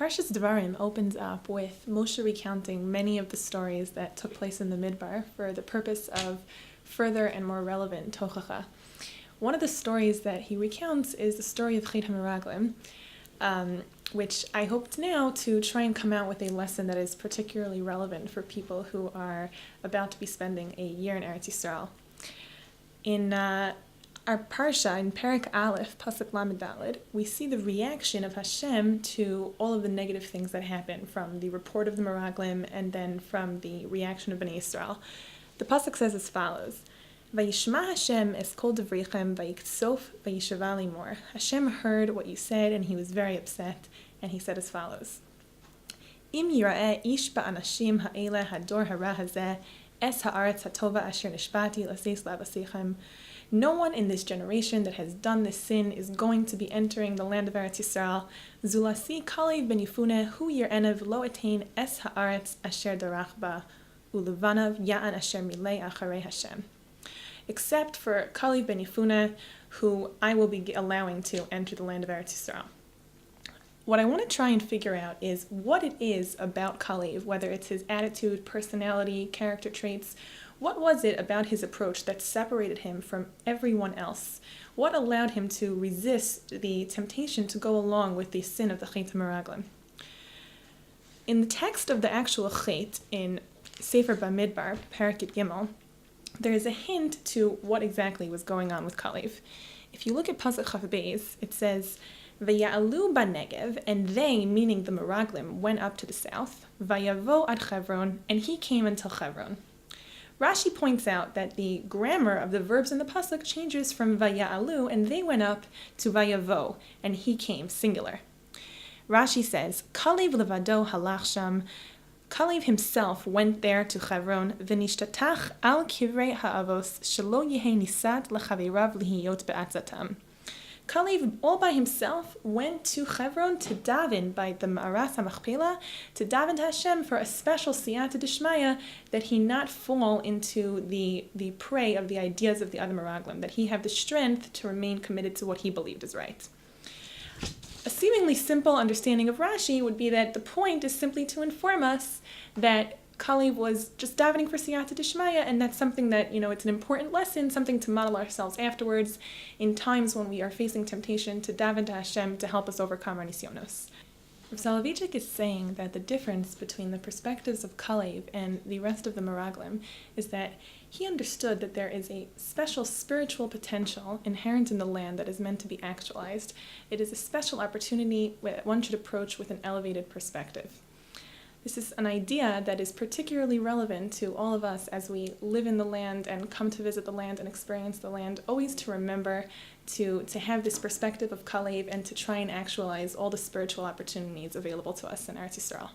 Parshas Dvorim opens up with Moshe recounting many of the stories that took place in the Midbar for the purpose of further and more relevant tochacha. One of the stories that he recounts is the story of Chet HaMeraglim, which I hoped now to try and come out with a lesson that is particularly relevant for people who are about to be spending a year in Eretz Yisrael. In our parsha, in Perek Aleph, Pasuk Lamed Daled, we see the reaction of Hashem to all of the negative things that happen from the report of the Meraglim and then from the reaction of Bnei Yisrael. The Pasuk says as follows: Vayishma Hashem es kol devrichem vayiksof vayishava limor. Hashem heard what you said and he was very upset, and he said as follows: Im yira'eh ish ba'anashim ha'ele hador hara hazeh es ha'aretz hatova asher nishbati laseis la'avasechem. No one in this generation that has done this sin is going to be entering the land of Eretz Yisrael. Zulasi Kalev ben Yefune hu yirenev lo etain es ha'aretz asher darach ba ulevanav ya'an asher milei acharei Hashem. Except for Kalev ben Yefune, who I will be allowing to enter the land of Eretz Yisrael. What I want to try and figure out is what it is about Kalev, whether it's his attitude, personality, character traits. What was it about his approach that separated him from everyone else? What allowed him to resist the temptation to go along with the sin of the Chet HaMeraglim? In the text of the actual Chet, in Sefer Bamidbar, Parakit Gimel, there is a hint to what exactly was going on with Kalev. If you look at Pasuk Chaf Beis, it says, Vaya'alu ba'negev, and they, meaning the Meraglim, went up to the south, Vayavo ad Chevron, and he came until Chevron. Rashi points out that the grammar of the verbs in the pasuk changes from vaya'alu, and they went up, to vayavo, and he came, singular. Rashi says, Kalev levado halach sham. Kalev himself went there to Chevron, v'nishtatach al kivrei ha'avos shelo yehe nisat l'chavirav lihiyot be'atzatam. Kalev, all by himself, went to Chevron to daven by the Ma'aras HaMachpelah, to daven to Hashem for a special siyata d'shmaya, that he not fall into the prey of the ideas of the other Meraglim, that he have the strength to remain committed to what he believed is right. A seemingly simple understanding of Rashi would be that the point is simply to inform us that Kalev was just davening for siyata d'shmaya, and that's something that, it's an important lesson, something to model ourselves afterwards in times when we are facing temptation to daven to Hashem to help us overcome our nisyonos. Rav Soloveitchik is saying that the difference between the perspectives of Kalev and the rest of the Meraglim is that he understood that there is a special spiritual potential inherent in the land that is meant to be actualized. It is a special opportunity that one should approach with an elevated perspective. This is an idea that is particularly relevant to all of us as we live in the land and come to visit the land and experience the land, always to remember to have this perspective of Kalev and to try and actualize all the spiritual opportunities available to us in Eretz Yisrael.